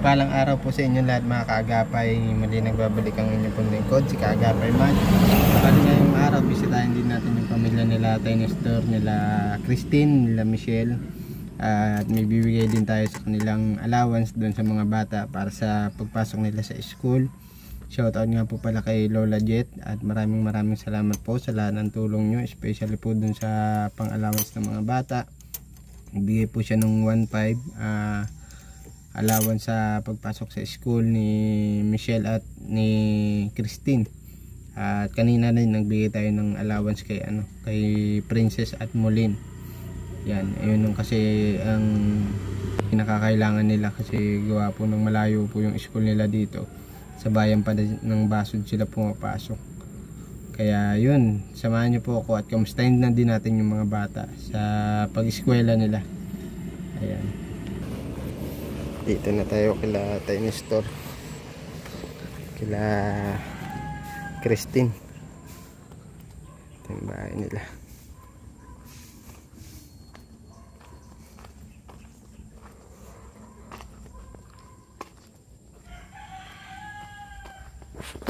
Mapagpalang araw po sa inyo lahat mga kaagapay. Muli nagbabalik ang inyong pong lingkod, si Kaagapay Man. Bali ngayong araw, bisitahin din natin yung pamilya nila Tay Nestor, nila Christine, nila Michelle. At may bibigay din tayo sa kanilang allowance doon sa mga bata para sa pagpasok nila sa school. Shoutout nga po pala kay Lola Jet at maraming salamat po sa lahat ng tulong nyo, especially po doon sa pang-allowance ng mga bata. Nagbigay po siya ng 1.5 allowance sa pagpasok sa school ni Michelle at ni Christine. At kanina rin nagbigay tayo ng allowance kay kay Princess at Molin. Yan, ayun nung kasi ang pinakakailangan nila kasi gawa po ng malayo po yung school nila dito. Sa bayan pa ng Basud sila pumapasok. Kaya yun, samahan niyo po ako at kamustahin na din natin yung mga bata sa pag-eskwela nila. Ayan. Dito na tayo kila Tay Nestor, kila Christine. Ito yung bahay nila.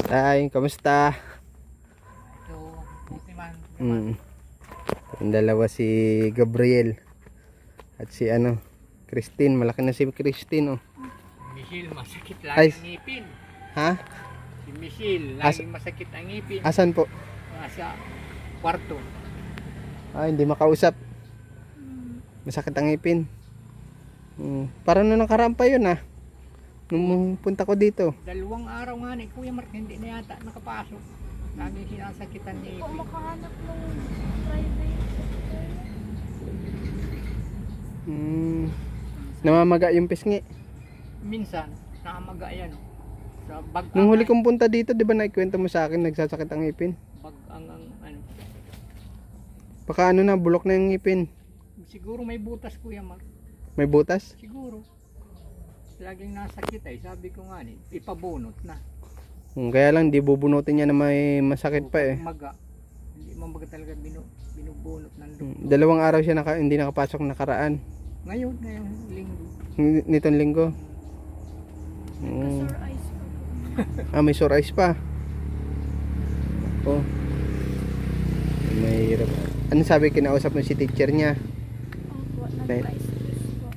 Tay, kamusta? Yung dalawa si Gabriel at si Christine, malaki na si Christine Michelle, masakit lagi ang ngipin. Ha? Si Michelle, laging masakit ang ngipin. Asan po? Nasa kwarto. Hindi makausap. Masakit ang ngipin. Parang nung nakaraan pa yun nung punta ko dito. 2 araw nga ni Kuya Mark, hindi na yata nakapasok. Laging sinasakitan niya ngipin. Makahanap ng private. Namamaga yung pisngi. Minsan, nakamaga yan. Sa bag Nung huli kong punta dito, di ba naikwento mo sa akin, nagsasakit ang ngipin? Bag ang Baka na, bulok na yung ngipin. Siguro may butas Kuya Mark. May butas? Siguro. Laging nasakit sabi ko nga ipabunot na. Kaya lang, di bubunutin niya na may masakit pa Maga. Hindi mabaga talaga binubunot ng loob. 2 araw siya hindi nakapasok nakaraan. Ngayong linggo. Nitong linggo? Sore eyes pa. May sore eyes pa. Mahirap. Ano sabi, kinausap mo si teacher niya? Opo, nag-excuse po.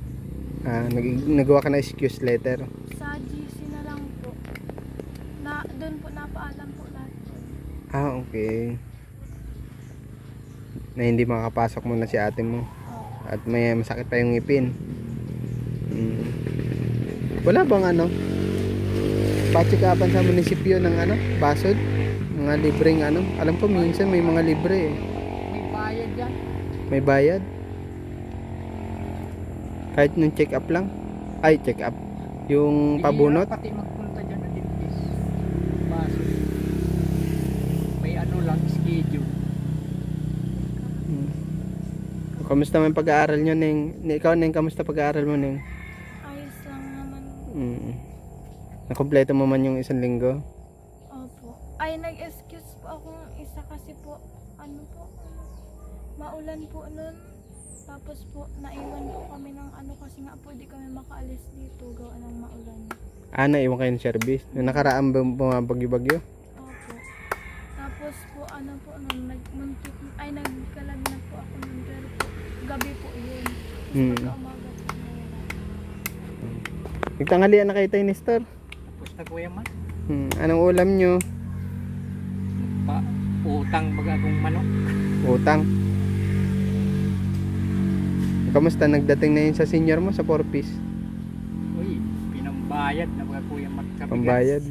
Nagawa ka na excuse letter? Sa GC na lang po. Doon po napaalam po lahat. Okay. Na hindi makakapasok muna si ate mo. At may masakit pa yung ngipin. Wala bang patsikapan sa munisipyo ng Basud? Mga libreng alam ko minsan may mga libre May bayad yan. May bayad? Kahit nung check up lang? Check up. Yung pabunot? Pati magpunta dyan na dentist. Basud. May lang, schedule. Kamusta man pag-aaral nyo, Neng? Ikaw, Neng, kamusta pag-aaral mo, Neng? Ayos lang naman. Nakompleto mo man yung 1 linggo? Opo. Nag-excuse po akong isa kasi po, maulan po nun. Tapos po, naiwan po kami ng kasi nga po, di kami makaalis dito, gawa ng maulan. Naiwan kayo ng service? Nakaraan ba bumabagyo-bagyo? Opo. Tapos po, nagkalagnat po ako nun, pero po, gabi po yun. Tapos pagka-umaga po nawala. Nagtanghalian na kayo Tay Nestor? Tapos na Kuya Mark. Anong ulam nyo? Utang bagagong manok. Utang. Kamusta? Nagdating na yun sa senior mo sa 4-piece? Uy, pinambayad na baga Kuya Mark sa bigas. Pambayad?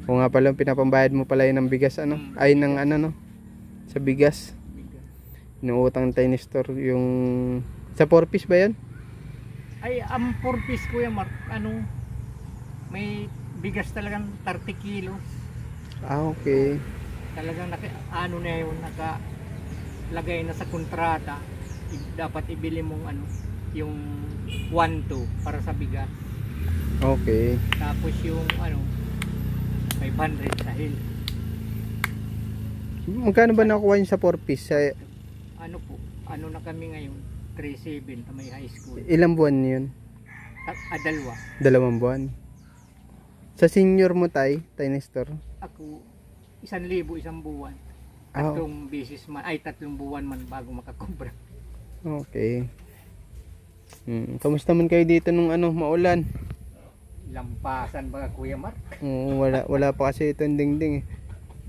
O nga pala, pinapambayad mo pala yun ng bigas ay ng sa bigas. Inuutang Tay Nestor yung sa 4-piece ba yan? Ang 4-piece Kuya Mark, may bigas talagang 30 kilos. Okay. Talagang na yun, nakalagay na sa kontrata. Dapat ibili mong yung 1-2 para sa bigas. Okay. Tapos yung 500 sa hill. Magkano ba nakuha niyo sa 4-piece? Ano na kami ngayon? 3.7 na may high school. Ilang buwan yun? Dalawa. 2 buwan. Sa senior mo tay Nestor? Ako, 1,000 isang buwan. Ah, 3 buwan man bago makakubra. okay. Kamusta man kayo dito nung maulan? Lampasan ba Kuya Mark? Oo, wala pa kasi itong dingding eh.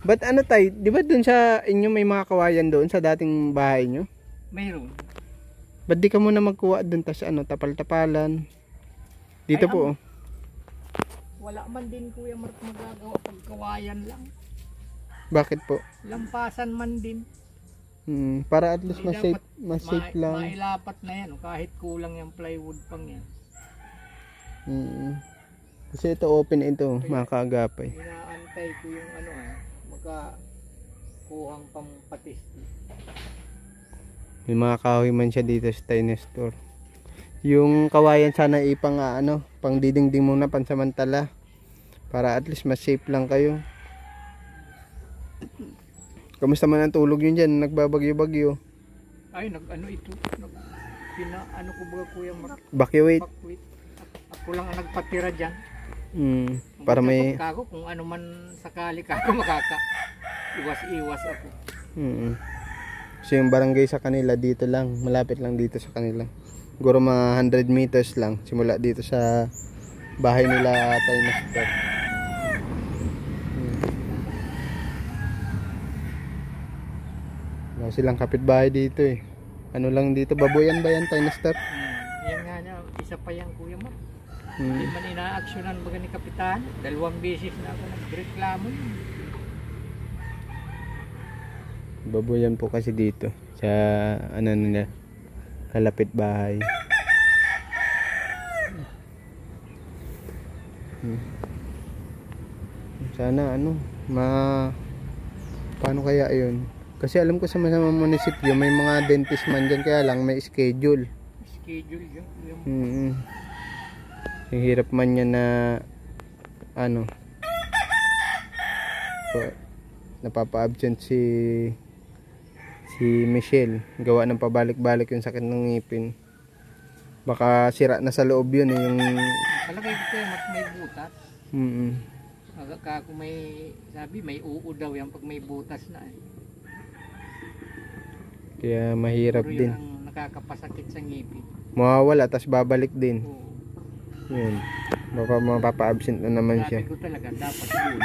But tay, di ba dun sa inyo may mga kawayan doon sa dating bahay nyo? Mayroon. Ba't di ka muna magkuha dun tas tapal-tapalan? Dito Ay, po. Wala man din Kuya Mark magagawa pagkawayan lang. Bakit po? Lampasan man din. Para at least Hindi mas safe lang. Mailapat na yan, kahit kulang yung plywood pang yan. Kasi ito open ito, mga kaagapay. Inaantay ko yung makakuhang pampatis. May mga kahoy man siya dito sa Nestor. Yung kawayan sana ipang pang didingding muna pansamantala. Para at least mas safe lang kayo. Kamusta man ang tulog yun dyan? Nagbabagyo-bagyo. Ay, ito. Ko ba Kuya Mark? Evacuate. Ako lang ang nagpatira dyan. Para may... Kako, kung ano man sakali kako iwas ako. So yung barangay sa kanila dito lang. Malapit lang dito sa kanila. Siguro mga 100 meters lang. Simula dito sa bahay nila Nestor. Silang kapitbahay dito eh. Ano lang dito, baboyan ba yan Nestor? Yan nga niya, isa pa yan Kuya Mark. Hindi man ina-actionan baga ni Kapitan. 2 beses na ako nagreklamo. Baboyan po kasi dito sa nila kalapit bahay. Sana paano kaya yun? Kasi alam ko sa mga munisipyo may mga dentist man dyan, kaya lang may schedule. Schedule yun. Yung hirap man yan na napapa-absent si Michelle, gawa ng pabalik-balik yung sakit ng ngipin. Baka sira na sa loob yun yung palagay ko may butas. Ako may uo daw yan pag may butas na eh. Kaya mahirap Pero din. Ang nakakapasakit sa ngipin. Mawawala tas babalik din. Oo. Yun. Baka mapapa-absent na naman siya. Sabi ko talaga dapat yun.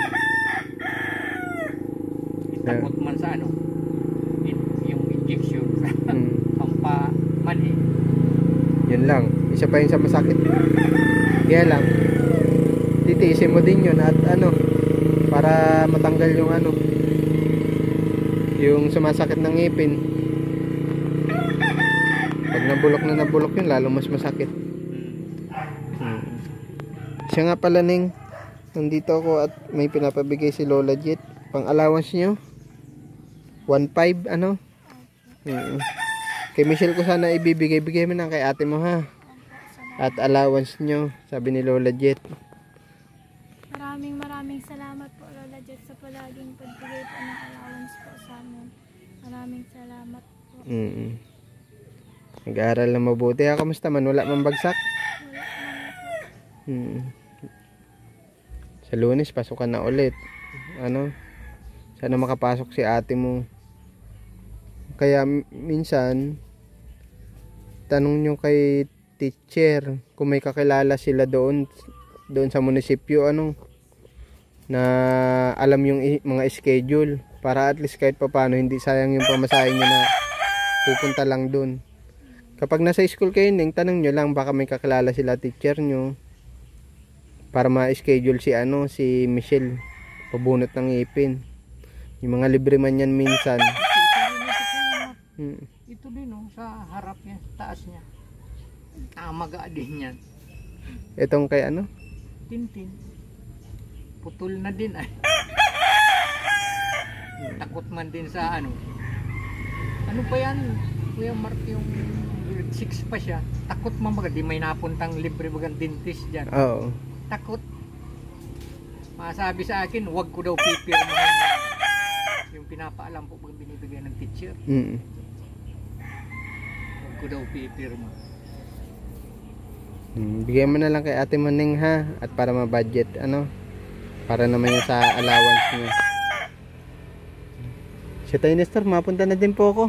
Itakot man sa yung injection sa pampamanhi. Yun lang. Isa pa yun sa masakit. Kaya lang titiisin mo din yun at para matanggal yung sumasakit ng ngipin. Pag nabulok yun, lalo mas masakit. Siya nga pala Ning, nandito ako at may pinapabigay si Lola Jet. Pang allowance nyo 1.5 Kay Michelle ko sana ibibigay mo na kay ate mo ha. At allowance nyo, sabi ni Lola Jet. Maraming salamat po Lola Jet sa palaging pagbigay po ng allowance po sa amin. Maraming salamat po. Nag-aaral na mabuti ha. Kamusta man? Wala man bagsak? Wala naman po. Sa Lunes pasukan na ulit. Sana makapasok si ate mo. Kaya minsan tanong nyo kay teacher kung may kakilala sila doon sa munisipyo na alam yung mga schedule, para at least kahit papaano hindi sayang yung pamasahe nyo na pupunta lang doon. Kapag nasa school kayo tanong nyo lang, baka may kakilala sila teacher nyo para ma-schedule si Michelle pabunot ng ipin. Yung mga libre man yan minsan. Ito din sa harap niya, taas niya. Maga din yan. Itong kay Tintin. Putol na din ay. Takot man din sa ano pa yan Kuya Mark, yung grade 6 pa siya. Takot man baga, di may napuntang libre bagang dentist dyan. Oo. Takot. Masabi sa akin, wag ko daw pipirmahan yung pinapaalam po pag binibigyan ng teacher. Wag ko daw pipirma. Bigyan mo na lang kay Ate Maning ha, at para ma-budget ano, para naman yung sa allowance niya. Si Tay Nestor, mapunta na din po ako.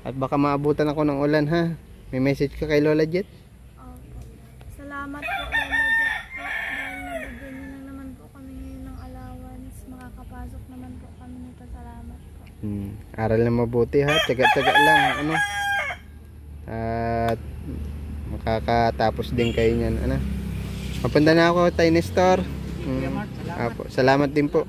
At baka maabutan ako ng ulan ha. May message ka kay Lola Jet? Opo. Salamat po, Lola Jet po. Dahil nabigyan niyo na naman po kami ngayon ng allowance. Makakapasok naman po kami nito. Salamat po. Aral na mabuti ha. Tsaga-tsaga lang ano. At makakatapos din kayo niyan ano. Mapunta na ako, Tay Nestor. Kuya Mark, salamat. Salamat din po.